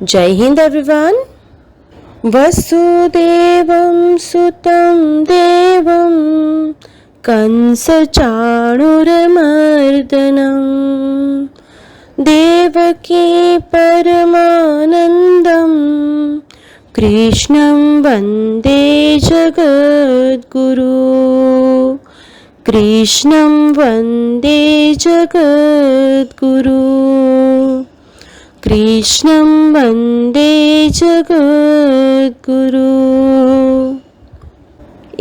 जय हिंद एवरीवन। वसुदेवं सुतं देवं कंसचाणूरमर्दनं देवकी परमानन्दं कृष्णं वन्दे जगद्गुरु। कृष्णं वन्दे जगद्गुरु। कृष्णं वन्दे जगद्गुरु।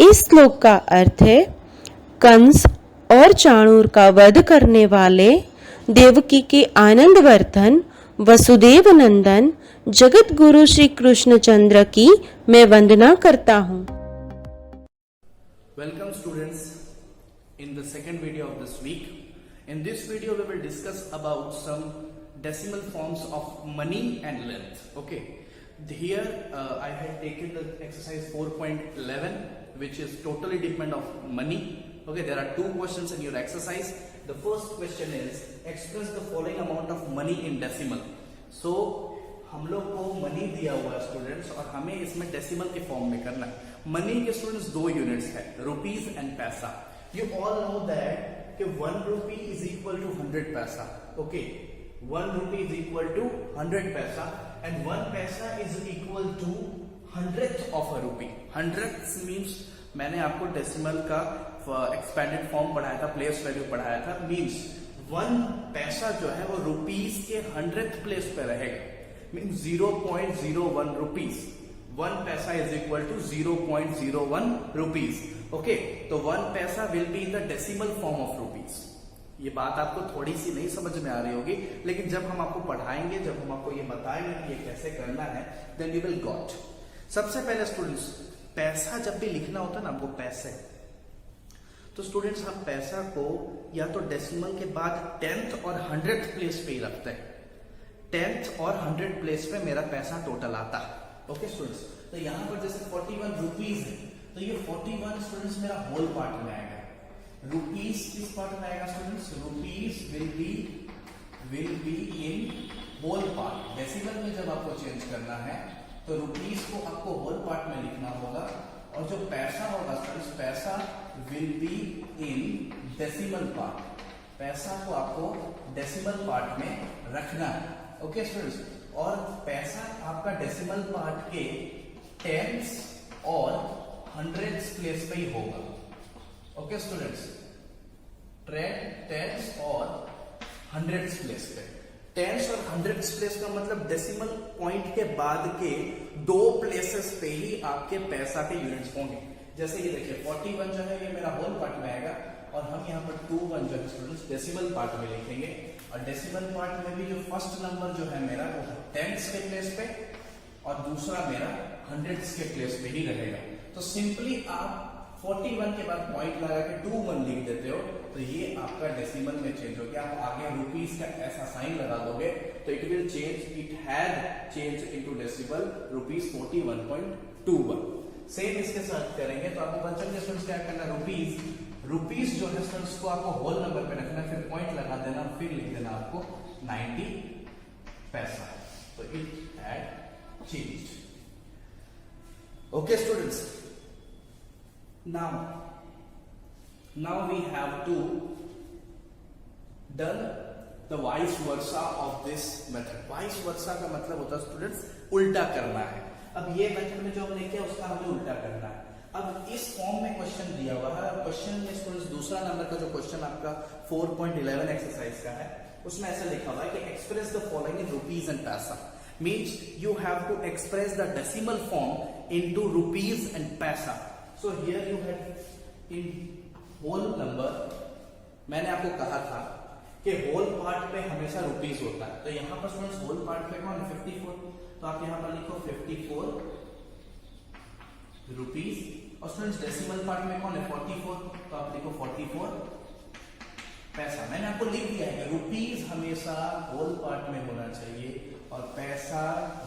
इस श्लोक का अर्थ है कंस और चाणूर का वध करने वाले देवकी के आनंदवर्धन वसुदेव नंदन जगत गुरु श्री कृष्णचंद्र की मैं वंदना करता हूँ। Welcome students in the second video of this week. In this video we will discuss about some decimal forms of money and length. Okay, here I had taken the exercise 4.11 which is totally depend of money. Okay, there are two questions in your exercise. The first question is express the following amount of money in decimal. So हम लोग को money दिया हुआ है students और हमें इसमें decimal के फॉर्म में करना है। मनी के स्टूडेंट्स दो यूनिट्स है, rupees and paisa. You all know that कि 1 rupee is equal to 100 paisa. Okay, 1 rupee is equal to 100 paisa and 1 paisa is equal to 100th of a rupee. 100th means मैंने आपको डेसिमल का एक्सपेंडेड फॉर्म पढ़ाया था, place value पढ़ाया था। Means 1 पैसा जो है वो रुपीज के 100th प्लेस पे रहेगा, means 0.01 rupees. 1 paisa is equal to 0.01 rupees. Okay, तो 1 paisa will be in the decimal form of rupees. ये बात आपको थोड़ी सी नहीं समझ में आ रही होगी, लेकिन जब हम आपको पढ़ाएंगे, जब हम आपको ये बताएंगे कि ये कैसे करना है, देन यू विल गॉट। सबसे पहले स्टूडेंट्स, पैसा जब भी लिखना होता है ना, हमको पैसे, तो स्टूडेंट्स हम पैसा को या तो डेसिमल के बाद 10th और 100th प्लेस पे ही रखते हैं। 10th और 100th प्लेस पे मेरा पैसा टोटल आता है। ओके स्टूडेंट्स, तो यहां पर जैसे 41 रुपीज है, तो ये 41 स्टूडेंट्स मेरा होल पार्ट में आएगा। रुपीज किस पार्ट में आएगा students? Rupees will be in whole part. Decimal में जब आपको चेंज करना है तो रुपीज को आपको होल पार्ट में लिखना होगा, और जो पैसा होगा स्टूडेंट्स, पैसा will be in decimal part. पैसा को आपको डेसिमल पार्ट में रखना है। ओके स्टूडेंट्स, और पैसा आपका डेसिमल पार्ट के 10th और 100th प्लेस पे ही होगा। ओके स्टूडेंट्स, 10th और 100th प्लेस पे। 10th और 100th प्लेस का मतलब डेसिमल पॉइंट के बाद के 2 प्लेसेस पे ही आपके पैसा के यूनिट्स होंगे। जैसे ये देखिए 41 जो है ये मेरा होल पार्ट में आएगा, और हम यहाँ पर 21 जो है स्टूडेंट्स डेसिमल पार्ट में लिखेंगे। और डेसिमल पार्ट में भी जो फर्स्ट नंबर जो है मेरा वो 10th के प्लेस पे और दूसरा मेरा 100th के प्लेस पे ही रहेगा। तो सिंपली आप 41 के बाद पॉइंट लगा के 21 लिख देते हो, तो ये आपका डेसिमल में चेंज हो गया। आप आगे रुपीज का ऐसा साइन लगा दोगे तो it will change, it had change into decimal rupees 41.21। Same इसके साथ करेंगे तो आपको बच्चों के स्टूडेंट्स क्या करना, रुपीज जो है स्टूडेंट्स को आपको होल नंबर पे रखना, फिर पॉइंट लगा देना, फिर लिख देना आपको 90 पैसा। तो it had changed. Okay students, now we have to done the vice versa of this method. vice versa का मतलब होता है स्टूडेंट्स उल्टा करना है। अब ये मेथड में जो हमने किया उसका हमें उल्टा करना है। अब इस फॉर्म में क्वेश्चन दिया हुआ है, क्वेश्चन में स्टूडेंट्स दूसरा नंबर का जो क्वेश्चन आपका 4.11 एक्सरसाइज का है, उसमें ऐसा लिखा हुआ है कि express the following in rupees and paisa. Means you have to express the decimal form into rupees and paisa. So here you have in whole number, मैंने आपको कहा था कि होल पार्ट पे हमेशा रुपीज होता है, तो यहां पर स्टूडेंट्स होल पार्ट पे कौन है 54, तो आप यहां पर लिखो 54 रुपीज। और स्टूडेंट्स डेसिमल पार्ट में कौन है 44, तो आप लिखो 44 पैसा। मैंने आपको लिख दिया है कि रुपीज हमेशा होल पार्ट में होना चाहिए और पैसा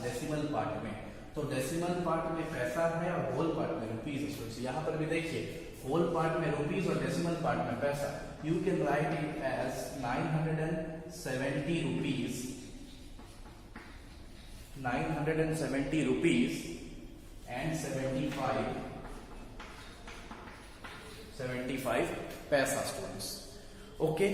डेसिमल पार्ट में। तो डेसिमल पार्ट में पैसा है और होल पार्ट में रुपीज। यहां पर भी देखिए होल पार्ट में रुपीज और डेसिमल पार्ट में paisa. You can write it as 970 rupees 970 rupees and 75 पैसा स्टूडेंट्स। ओके,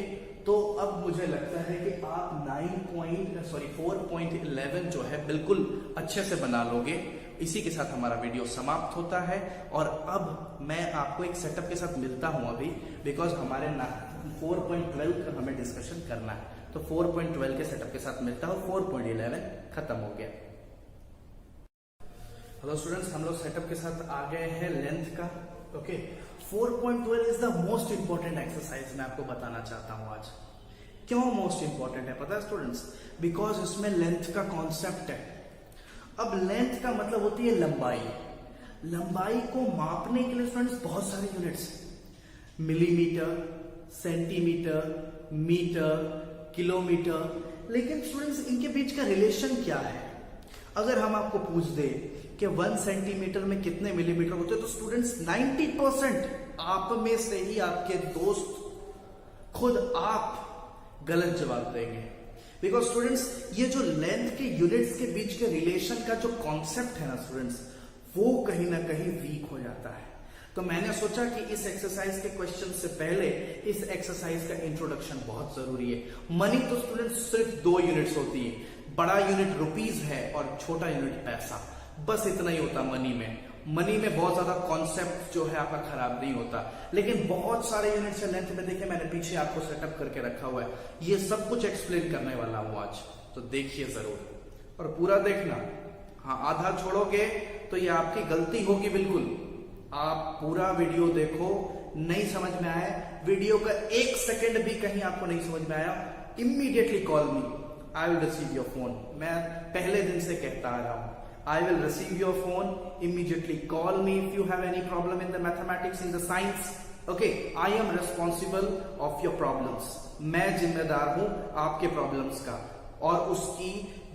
तो अब मुझे लगता है कि आप 4.11 जो है बिल्कुल अच्छे से बना लोगे। इसी के साथ हमारा वीडियो समाप्त होता है और अब मैं आपको एक सेटअप के साथ मिलता हूं अभी, बिकॉज हमारे 4.12 का हमें डिस्कशन करना है, तो 4.12 के सेटअप के साथ मिलता हूं। 4.11 खत्म हो गया। हेलो स्टूडेंट्स, हम लोग सेटअप के साथ आ गए हैं लेंथ का। Okay, 4.12 is the most important exercise मैं आपको बताना चाहता हूं आज। क्यों मोस्ट इंपॉर्टेंट है पता है स्टूडेंट्स? बिकॉज इसमें लेंथ का कॉन्सेप्ट है। अब लेंथ का मतलब होती है लंबाई। लंबाई को मापने के लिए स्टूडेंट्स बहुत सारे units, millimetre, centimetre, metre, kilometre, लेकिन स्टूडेंट्स इनके बीच का रिलेशन क्या है? अगर हम आपको पूछ दे कि 1 सेंटीमीटर में कितने मिलीमीटर होते हैं, तो स्टूडेंट्स 90% आप में से ही आपके दोस्त, खुद आप गलत जवाब देंगे। बिकॉज स्टूडेंट्स ये जो लेंथ के यूनिट्स के बीच के रिलेशन का जो कॉन्सेप्ट है ना स्टूडेंट्स, वो कहीं ना कहीं वीक हो जाता है। तो मैंने सोचा कि इस एक्सरसाइज के क्वेश्चन से पहले इस एक्सरसाइज का इंट्रोडक्शन बहुत जरूरी है। मनी तो स्टूडेंट्स सिर्फ 2 यूनिट्स होती है, बड़ा यूनिट रुपीज है और छोटा यूनिट पैसा, बस इतना ही होता मनी में। मनी में बहुत ज्यादा कॉन्सेप्ट जो है आपका खराब नहीं होता, लेकिन बहुत सारे यूनिट्स है लेंथ में। देखिए मैंने पीछे आपको सेटअप करके रखा हुआ है, ये सब कुछ एक्सप्लेन करने वाला हूं आज, तो देखिए जरूर और पूरा देखना। हाँ, आधा छोड़ोगे तो ये आपकी गलती होगी बिल्कुल। आप पूरा वीडियो देखो, नहीं समझ में आया, वीडियो का 1 सेकेंड भी कहीं आपको नहीं समझ में आया, immediately call me, I will receive your phone. मैं पहले दिन से कहता आ रहा हूं, I will receive your phone, immediately call me if you have any problem in the mathematics, in the science. Okay, I am responsible of your problems. मैं जिम्मेदार हूं आपके प्रॉब्लम्स का, और उसकी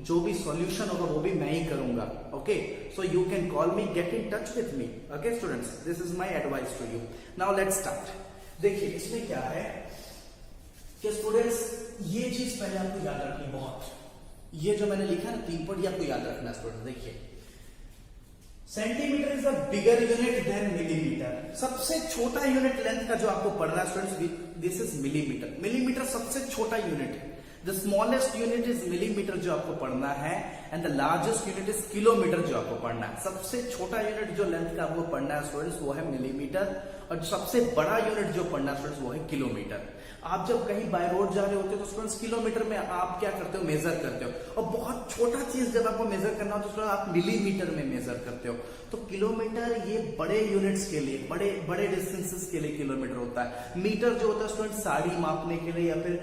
जो भी सॉल्यूशन होगा वो भी मैं ही करूंगा। Okay, so you can call me, get in touch with me. Okay students, this is my advice to you. Now let's start. देखिए इसमें क्या है कि स्टूडेंट्स ये चीज पहले आपको याद रखनी बहुत, ये जो मैंने लिखा है ना 3 पॉइंट, आपको याद रखना स्टूडेंट। देखिए centimetre is the bigger unit than millimetre. सबसे छोटा यूनिट लेंथ का जो आपको पढ़ना है students, this is millimetre. Millimetre सबसे छोटा यूनिट है। The smallest unit is millimetre जो आपको पढ़ना है, and the largest unit is kilometre जो आपको पढ़ना है। सबसे छोटा यूनिट जो लेंथ का आपको पढ़ना है स्टूडेंट्स वो है मिलीमीटर, और सबसे बड़ा यूनिट जो पढ़ना है स्टूडेंट्स वो है किलोमीटर। आप जब कहीं बाय रोड जा रहे होते हो तो स्टूडेंट्स किलोमीटर में आप क्या करते हो, मेजर करते हो, और बहुत छोटा चीज जब आपको मेजर करना हो तो स्टूडेंट आप मिलीमीटर में मेजर करते हो। तो किलोमीटर ये बड़े यूनिट्स के लिए, बड़े बड़े डिस्टेंसेस के लिए किलोमीटर होता है। मीटर जो होता है स्टूडेंट साड़ी मापने के लिए या फिर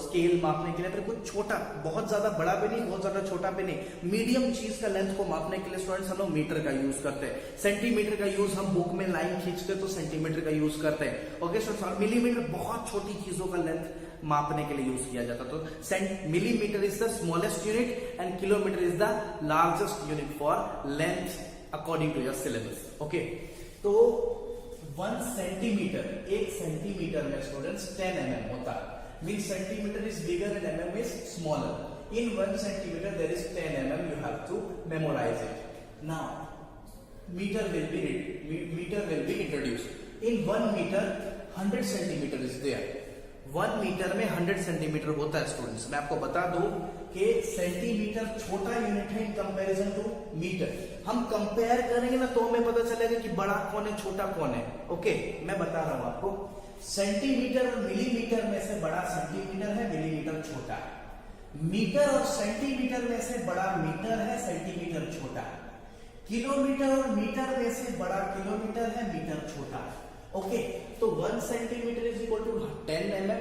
स्केल मापने के लिए, फिर कुछ छोटा, बहुत ज्यादा बड़ा भी नहीं, बहुत ज्यादा छोटा भी नहीं, मीडियम चीज का लेंथ को मापने के लिए स्टूडेंट्स हम लोग मीटर का यूज करते हैं। सेंटीमीटर का यूज हम बुक में लाइन खींचते तो सेंटीमीटर का यूज करते हैं। ओके स्टूडेंट्स, मिलीमीटर बहुत छोटी चीजों का लेंथ मापने के लिए यूज किया जाता। तो millimetre is the smallest unit and kilometre is the largest unit for length according to your syllabus. Okay, तो 1 सेंटीमीटर, 1 सेंटीमीटर में स्टूडेंट्स 10 mm होता है। Mean centimetre is bigger and mm is smaller. In 1 centimeter there is 10 mm. You have to memorize it. Now, meter will be introduced. In 1 meter, 100 centimeter is there. 1 metre में 100 centimetre होता है students. मैं आपको बता दूं कि centimetre छोटा unit है इन कंपैरिजन टू मीटर। हम कंपेयर करेंगे ना तो हमें पता चलेगा कि बड़ा कौन है, छोटा कौन है। ओके, मैं बता रहा हूं आपको, सेंटीमीटर और मिलीमीटर में से बड़ा सेंटीमीटर है, मिलीमीटर छोटा है। मीटर और सेंटीमीटर में से बड़ा मीटर है, सेंटीमीटर छोटा है। किलोमीटर और मीटर में से बड़ा किलोमीटर है, मीटर छोटा है। ओके, तो 1 centimetre is equal to 10 mm,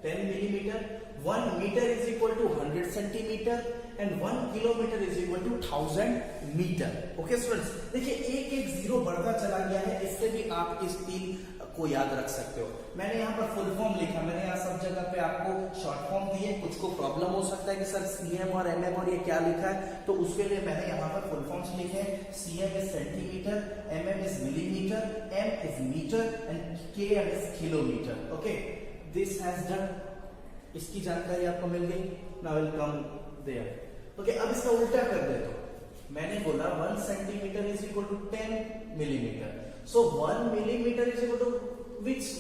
10 millimetre. 1 metre is equal to 100 centimetre and 1 kilometre is equal to 1000 metre. Okay students, देखिए एक एक जीरो बढ़ता चला गया है, इससे भी आप इस 3 को याद रख सकते हो। मैंने यहाँ पर फुल फॉर्म लिखा, मैंने यहाँ सब जगह पे आपको शॉर्ट फॉर्म दिए। कुछ को प्रॉब्लम हो सकता है कि सर सीएम और एमएम और ये क्या लिखा है, तो उसके लिए मैंने यहाँ पर फुल फॉर्म्स लिखे। CM is centimetre, MM is millimetre, M is metre and KM is kilometre. Okay, this has done, इसकी जानकारी आपको मिल गई। Now will come there. Okay, अब इसका उल्टा कर दे तो मैंने बोला 1 centimetre is equal to 10 millimetre. So 1 millimetre is equal to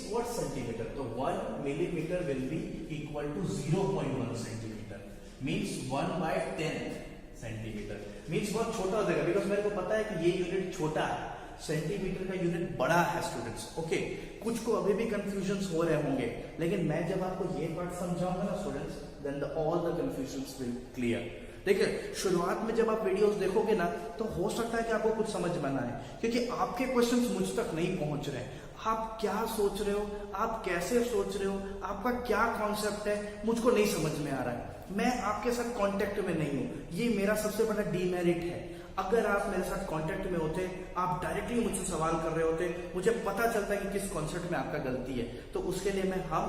what centimeter? तो 1 millimeter will be equal to 0.1 centimeter. Means 1 by 10 centimeter. Means बहुत छोटा हो जाएगा because मेरे को पता है कि ये यूनिट छोटा है, सेंटीमीटर का यूनिट बड़ा है स्टूडेंट्स. ओके, कुछ को अभी भी कंफ्यूजन हो रहे होंगे, लेकिन मैं जब आपको ये पार्ट समझाऊंगा ना students, then all the confusion will clear. देखिए, शुरुआत में जब आप वीडियोस देखोगे ना तो हो सकता है कि आपको कुछ समझ में ना आए, क्योंकि आपके क्वेश्चंस मुझ तक नहीं पहुंच रहे. आप क्या सोच रहे हो, आप कैसे सोच रहे हो, आपका क्या कॉन्सेप्ट है, मुझको नहीं समझ में आ रहा है. मैं आपके साथ कांटेक्ट में नहीं हूं, ये मेरा सबसे बड़ा डीमेरिट है. अगर आप मेरे साथ कांटेक्ट में होते, आप डायरेक्टली मुझसे सवाल कर रहे होते, मुझे पता चलता है कि किस कॉन्सेप्ट में आपका गलती है. तो उसके लिए हम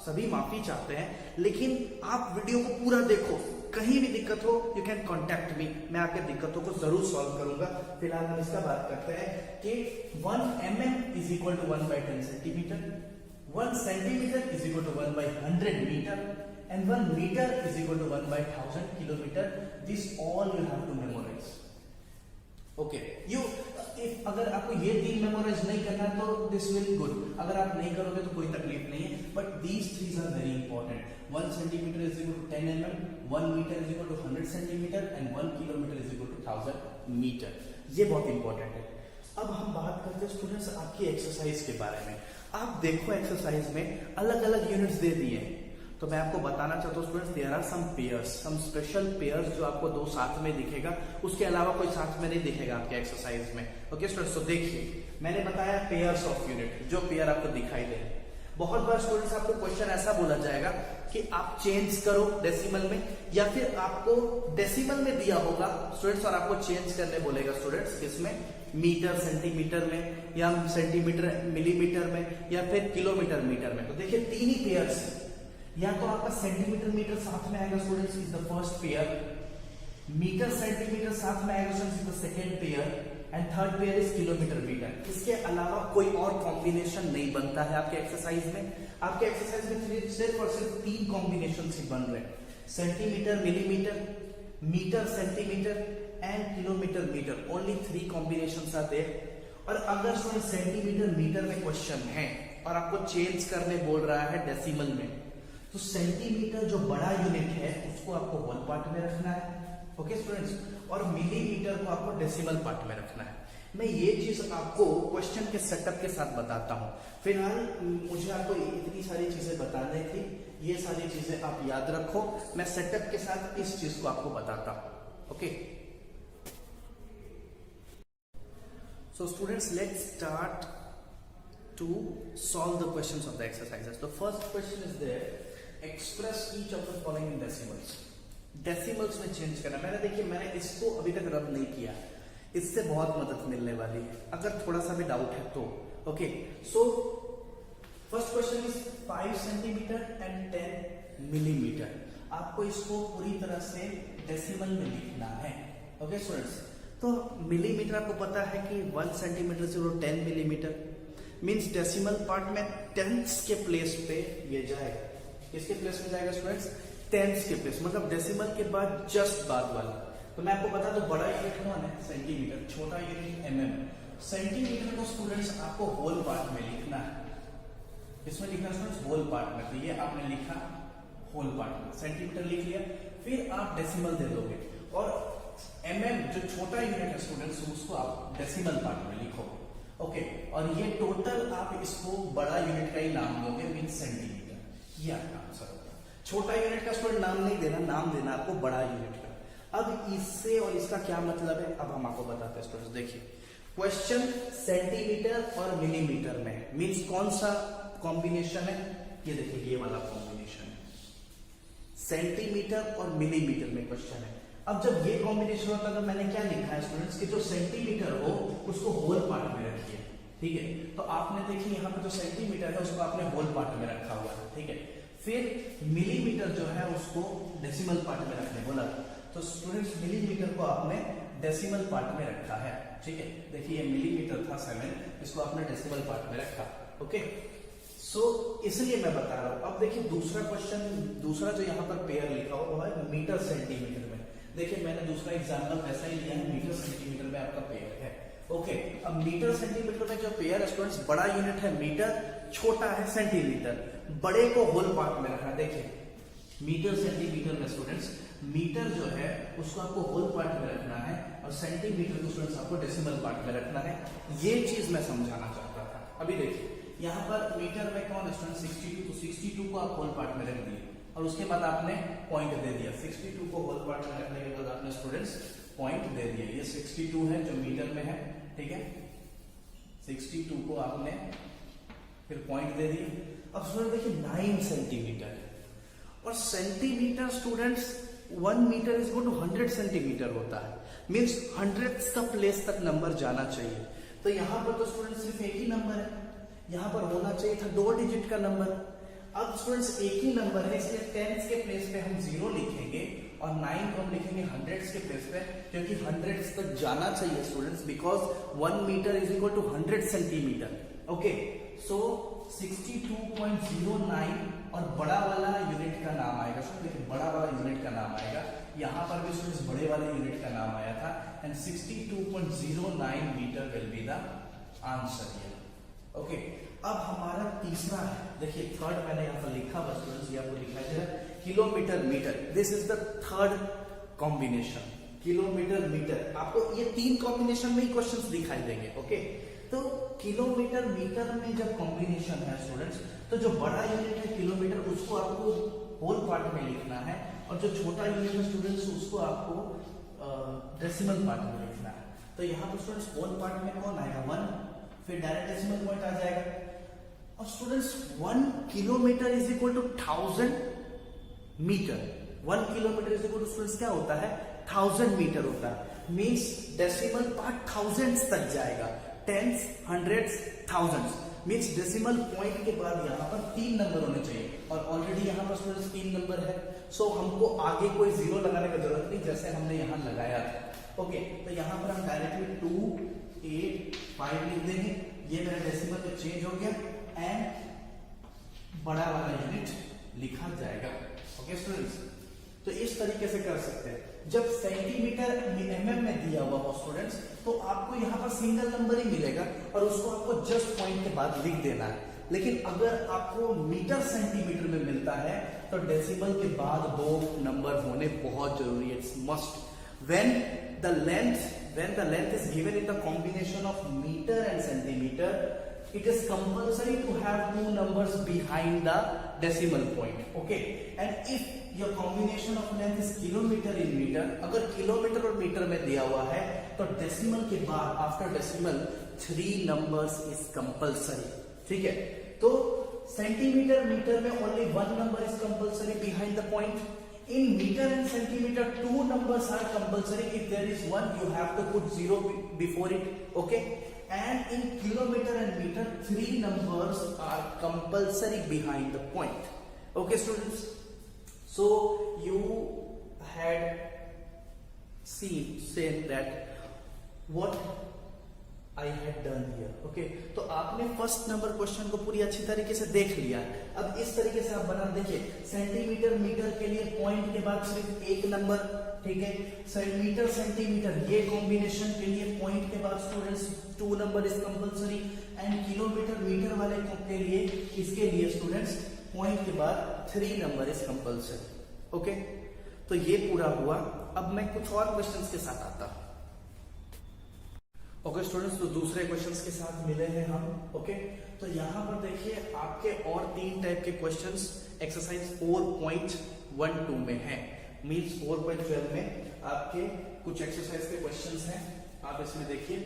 सभी माफी चाहते हैं, लेकिन आप वीडियो को पूरा देखो. कहीं भी दिक्कत हो यू कैन कॉन्टेक्ट मी, मैं आपके दिक्कतों को जरूर सॉल्व करूंगा. फिलहाल हम इसका बात करते हैं कि 1 mm is equal to 1 by 10 centimetre, 1 centimetre is equal to 1 by 100 metre, and 1 metre is equal to 1 by 1000 kilometre. This all you have to memorise. Okay, if अगर आपको ये 3 मेमोराइज नहीं करना तो दिस विल गुड. अगर आप नहीं करोगे तो कोई तकलीफ नहीं है, but these 3 are very important. 1 centimetre is equal to 10 mm, 1 metre is equal to 100 centimetre, and 1 kilometre is equal to 1000 metre. ये बहुत इंपॉर्टेंट है. अब हम बात करते हैं स्टूडेंट्स आपकी एक्सरसाइज के बारे में. आप देखो एक्सरसाइज में अलग अलग यूनिट्स दे दिए हैं, तो मैं आपको बताना चाहता हूँ students, there are some pairs, some special pairs जो आपको 2 साथ में दिखेगा, उसके अलावा कोई साथ में नहीं दिखेगा आपके एक्सरसाइज में. ओके स्टूडेंट्स, तो देखिए मैंने बताया पेयर्स ऑफ यूनिट, जो पेयर आपको दिखाई दे. बहुत बार स्टूडेंट्स आपको क्वेश्चन ऐसा बोला जाएगा कि आप चेंज करो डेसिमल में, या फिर आपको डेसिमल में दिया होगा स्टूडेंट्स और आपको चेंज करने बोलेगा स्टूडेंट्स, किसमें, मीटर सेंटीमीटर में, या सेंटीमीटर मिलीमीटर में, या फिर किलोमीटर मीटर में. तो देखिए 3 ही पेयर्स, या तो आपका सेंटीमीटर मीटर साथ में आएगा students, is the first pair, metre centimetre साथ में आएगा students, is the second pair, and third pair is kilometre metre. इसके अलावा कोई और कॉम्बिनेशन नहीं बनता है आपके एक्सरसाइज में. आपके एक्सरसाइज में सिर्फ और सिर्फ 3 कॉम्बिनेशन ही बन रहे हैं, centimetre millimetre, metre centimetre, and kilometre metre. Only 3 combination are there. और अगर सेंटीमीटर मीटर में क्वेश्चन है और आपको चेंज करने बोल रहा है डेसिमल में, तो सेंटीमीटर जो बड़ा यूनिट है उसको आपको होल पार्ट में रखना है. ओके स्टूडेंट्स, और मिलीमीटर को आपको डेसिमल पार्ट में रखना है. मैं ये चीज आपको क्वेश्चन के सेटअप के साथ बताता हूं. फिलहाल मुझे आपको इतनी सारी चीजें बतानी थी, ये सारी चीजें आप याद रखो. मैं सेटअप के साथ इस चीज को आपको बताता हूं. Okay, so students let's start to solve the questions of the exercises. The first question is there, express each of the following in decimals. Decimals में चेंज करना. मैंने इसको अभी तक रब नहीं किया, इससे बहुत मदद मिलने वाली है अगर थोड़ा सा भी डाउट है तो. Okay, so first question is 5 centimetre and 10 millimetre. आपको इसको पूरी तरह से डेसिमल में लिखना है. ओके स्टूडेंट्स, तो मिलीमीटर आपको पता है कि 1 सेंटीमीटर से 10 मिलीमीटर, मीन्स डेसिमल पार्ट में टेंथ्स के प्लेस पे ये जाएगा. किसके प्लेस में जाएगा स्टूडेंट्स, टेंथ्स के प्लेस, मतलब डेसिमल के बाद जस्ट बाद वाला. तो मैं आपको बता दूं बड़ा यूनिट कौन है, सेंटीमीटर, छोटा यूनिट mm. सेंटीमीटर को स्टूडेंट्स आपको होल पार्ट में लिखना है. इसमें लिखना स्टूडेंट्स होल पार्ट में, तो ये आपने लिखा होल पार्ट में, सेंटीमीटर लिख लिया. फिर आप डेसिमल दे दोगे, और mm जो छोटा यूनिट है स्टूडेंट्स उसको आप डेसिमल पार्ट में लिखोगे. ओके, और ये टोटल आप इसको बड़ा यूनिट का ही नाम दोगे, मीन सेंटीमीटर. ये आपका आंसर होगा. छोटा यूनिट का स्टूडेंट नाम नहीं देना, नाम देना आपको बड़ा यूनिट का. अब इससे और इसका क्या मतलब है, अब हम आपको बताते हैं स्टूडेंट्स. देखिए क्वेश्चन सेंटीमीटर और मिलीमीटर में, मींस कौन सा कॉम्बिनेशन है, ये देखिए ये वाला कॉम्बिनेशन है, सेंटीमीटर और मिलीमीटर में क्वेश्चन है. अब जब ये कॉम्बिनेशन होता है तो मैंने क्या लिखा है स्टूडेंट्स कि जो सेंटीमीटर हो उसको होल पार्ट में रखिए. ठीक है, तो आपने देखिए यहाँ पे जो सेंटीमीटर है उसको आपने होल पार्ट में रखा हुआ है. ठीक है, फिर मिलीमीटर जो है उसको डेसिमल पार्ट में रखने बोला. तो स्टूडेंट्स मिलीमीटर को आपने डेसिमल पार्ट में रखा है. ठीक है, देखिए ये मिलीमीटर था 7, इसको आपने डेसिमल पार्ट में रखा. ओके, सो इसलिए मैं बता रहा हूं. अब देखिए दूसरा क्वेश्चन, दूसरा जो यहाँ पर पेयर लिखा हुआ है मीटर सेंटीमीटर में. देखिए मैंने दूसरा एग्जाम्पल वैसा ही लिया है, मीटर सेंटीमीटर में आपका पेयर है। ओके, अब मीटर सेंटीमीटर में जो पेयर है स्टूडेंट्स, बड़ा यूनिट है मीटर, छोटा है सेंटीमीटर, बड़े को होल पार्ट में रखना। देखिए मीटर सेंटीमीटर में स्टूडेंट्स, मीटर जो है उसको आपको होल पार्ट में रखना है और सेंटीमीटर को स्टूडेंट्स आपको डेसिमल पार्ट में रखना है। ये चीज मैं समझाना चाहता था। अभी देखिए यहाँ पर मीटर में कौन है स्टूडेंट, 62, तो 62 को आप होल पार्ट में रख दिए और उसके बाद आपने पॉइंट दे दिया। 62 को होल पार्ट में रखने के बाद आपने स्टूडेंट्स पॉइंट दे दिया। ये 62 है जो मीटर में है, ठीक है, 62 को आपने फिर पॉइंट दे दिया। अब स्टूडेंट देखिए 9 सेंटीमीटर और centimetre students 1 metre is equal to 100 centimetre होता है, मीन्स 100 का प्लेस तक नंबर जाना चाहिए। तो यहां पर तो स्टूडेंट सिर्फ एक ही नंबर है, यहां पर होना चाहिए था 2 डिजिट का नंबर। अब स्टूडेंट्स एक ही नंबर है इसलिए 10s के प्लेस पे हम 0 लिखेंगे और 9 को हम लिखेंगे 100s के प्लेस पे, क्योंकि 100s तक जाना चाहिए students, because 1 metre is equal to 100 centimetre. Okay, so 62.09 और बड़ा वाला यूनिट का नाम आएगा। देखिए बड़ा वाला यूनिट का नाम आएगा, यहां पर भी स्टूडेंट्स बड़े वाले यूनिट का नाम आया था and 62.09 metre will be the answer here. Okay, अब हमारा तीसरा है, देखिए थर्ड मैंने यहां पर लिखा, बस स्टूडेंट्स ये आपको दिखाई दे रहा है, kilometre metre. This is the third combination, kilometre metre. आपको ये 3 कॉम्बिनेशन में ही क्वेश्चंस दिखाई देंगे। ओके, तो किलोमीटर मीटर में जब कॉम्बिनेशन है स्टूडेंट्स, तो जो बड़ा यूनिट है किलोमीटर उसको आपको होल पार्ट में लिखना है और जो छोटा यूनिट है स्टूडेंट्स उसको आपको डेसिमल पार्ट में लिखना है। तो यहाँ पर स्टूडेंट्स होल पार्ट में कौन आएगा 1, फिर डायरेक्ट डेसिमल पॉइंट आ जाएगा। और students 1 kilometre is equal to 1000 metre. 1 kilometre is equal to students क्या होता है 1000 मीटर होता है, मीन्स डेसिमल पार्ट थाउजेंड्स तक जाएगा, tens, hundreds, thousands, means decimal point के बाद यहाँ पर 3 नंबर होने चाहिए और ऑलरेडी यहाँ पर स्टूडेंट्स 3 नंबर है। सो हमको आगे कोई 0 लगाने की जरूरत नहीं, जैसे हमने यहाँ लगाया था। ओके, तो यहाँ पर हम डायरेक्टली 2, 8, 5 लिख देंगे, ये मेरा डेसिमल में चेंज हो गया एंड बड़ा वाला यूनिट लिखा जाएगा। ओके स्टूडेंट्स, तो इस तरीके से कर सकते हैं। जब सेंटीमीटर mm में दिया हुआ हो स्टूडेंट्स, तो आपको यहाँ पर सिंगल नंबर ही मिलेगा और उसको आपको जस्ट पॉइंट के बाद लिख देना है। लेकिन अगर आपको मीटर सेंटीमीटर में मिलता है तो डेसिमल के बाद 2 नंबर होने बहुत जरूरी है, it's must. when the length is given in the combination of meter and centimeter, it is compulsory to have 2 numbers behind the decimal point. Okay, and if your combination of length is kilometer in meter, अगर kilometre और metre में दिया हुआ है तो decimal के बाद after decimal 3 numbers is compulsory. ठीक है, तो सेंटीमीटर मीटर में only 1 number is compulsory behind the point. In meter and centimeter 2 numbers are compulsory. If there is 1 you have to put 0 before it. Okay, and in kilometer and meter 3 numbers are compulsory behind the point. Okay students, so you had said that what I had done here. Okay, तो आपने first number question को पूरी अच्छी तरीके से देख लिया। अब इस तरीके से आप बना, देखिए सेंटीमीटर मीटर के लिए पॉइंट के बाद सिर्फ 1 नंबर, ठीक है। मीटर सेंटीमीटर ये कॉम्बिनेशन के लिए पॉइंट के बाद students 2 number is compulsory and kilometre metre वाले के लिए इसके लिए स्टूडेंट्स पॉइंट के बाद 3 नंबर इज कंपल्सरी। ओके, तो ये पूरा हुआ। अब मैं कुछ और क्वेश्चंस के साथ आता हूं। ओके स्टूडेंट्स, तो दूसरे क्वेश्चंस के साथ मिले हैं हम। ओके, तो यहां पर देखिए आपके और 3 टाइप के क्वेश्चंस एक्सरसाइज 4.12 में है, मींस 4.12 में आपके कुछ एक्सरसाइज के क्वेश्चंस हैं। आप इसमें देखिए,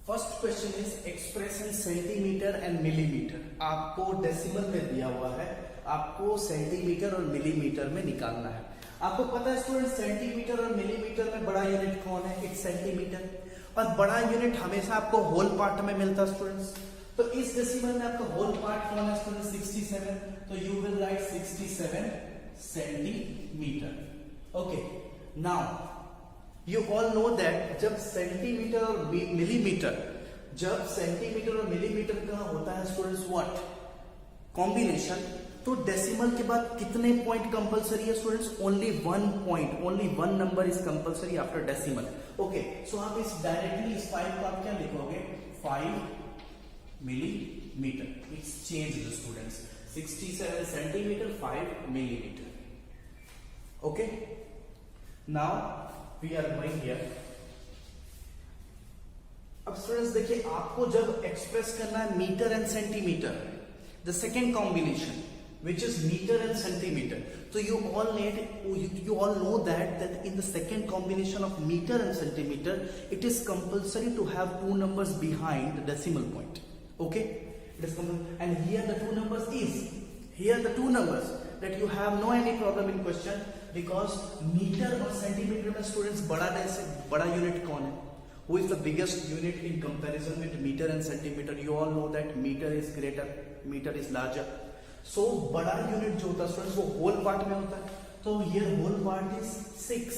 first question is expression centimetre and millimetre. आपको डेसिमल में दिया हुआ है, आपको सेंटीमीटर और मिलीमीटर में निकालना है। आपको पता है स्टूडेंट सेंटीमीटर और मिलीमीटर में बड़ा यूनिट कौन है, एक सेंटीमीटर, और बड़ा यूनिट हमेशा आपको होल पार्ट में मिलता है स्टूडेंट्स। तो इस डेसिमल में आपका होल पार्ट कौन है स्टूडेंट 67, तो you will write 67 centimetre. Okay, now you all know that जब सेंटीमीटर और मिलीमीटर, जब सेंटीमीटर और मिलीमीटर का होता है स्टूडेंट्स व्हाट कॉम्बिनेशन, तो डेसिमल के बाद कितने पॉइंट कंपलसरी है students? Only 1 point, only 1 number is compulsory after decimal. Okay, so आप इस डायरेक्टली इस 5 को आप क्या लिखोगे? 5 millimetre. It's change students, 67 centimetre 5 millimetre. Okay, now we are going here. अब स्टूडेंट्स देखिए, आपको जब एक्सप्रेस करना है metre and centimetre, the second combination which is meter and centimeter, so you all know that in the second combination of meter and centimeter, it is compulsory to have 2 numbers behind the decimal point. Okay, it is compulsory. And here the 2 numbers is, here the 2 numbers that you have no any problem in question, because meter और centimeter में students बड़ा unit कौन है? Who is the biggest unit in comparison with meter and centimeter? You all know that meter is greater, meter is larger. So बड़ा unit जो होता है students वो होल पार्ट में होता है, तो here whole part is 6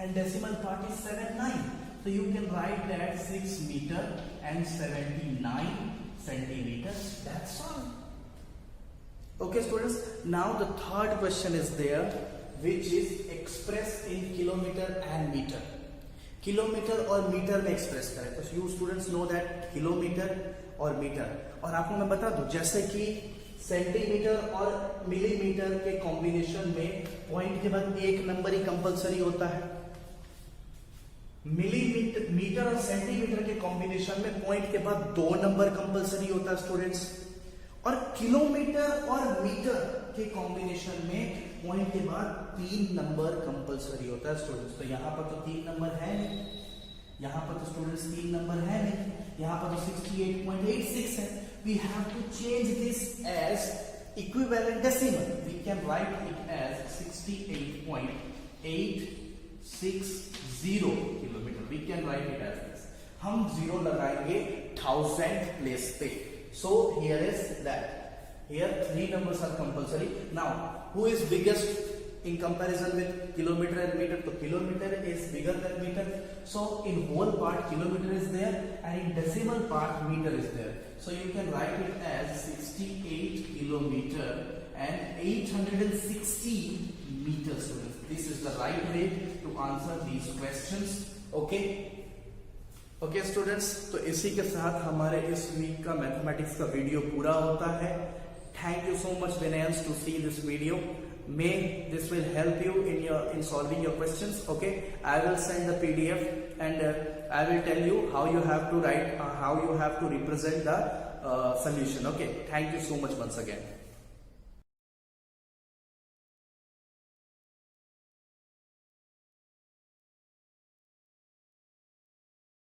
and decimal part is 79, so you can write that 6 meter and 79 centimeters, that's all. Okay students, now the third question is there, which is expressed in kilometer and meter. Kilometre और metre में express करें, तो you students know that kilometre और metre. और आपको मैं बता दूं, जैसे कि सेंटीमीटर और मिलीमीटर के कॉम्बिनेशन में पॉइंट के बाद एक नंबर ही कंपलसरी होता है, मीटर और सेंटीमीटर के कॉम्बिनेशन में पॉइंट के बाद 2 नंबर कंपलसरी होता है स्टूडेंट्स, और किलोमीटर और मीटर के कॉम्बिनेशन में पॉइंट के बाद 3 नंबर कंपलसरी होता है स्टूडेंट्स। तो यहां पर तो 3 नंबर है नहीं, यहां पर तो स्टूडेंट्स 3 नंबर है नहीं, यहां पर तो 68.86 है। We have to change this as equivalent decimal. We can write it as 68.860 kilometer. We can write it as this. हम 0 लगाएंगे 1000 प्लेस पे। So here is that. Here 3 numbers are compulsory. Now, who is biggest in comparison with kilometer and meter? So kilometer is bigger than meter. So in whole part kilometer is there, and in decimal part meter is there. So you can write it as 68 kilometer and 860 meters. This is the right way to answer these questions. Okay. Okay students, तो इसी के साथ हमारे इस week का mathematics का video पूरा होता है। Thank you so much Vinayans to see this video. May this will help you in solving your questions. Okay, I will send the PDF and I will tell you how you have to write, how you have to represent the solution. Okay, thank you so much once again.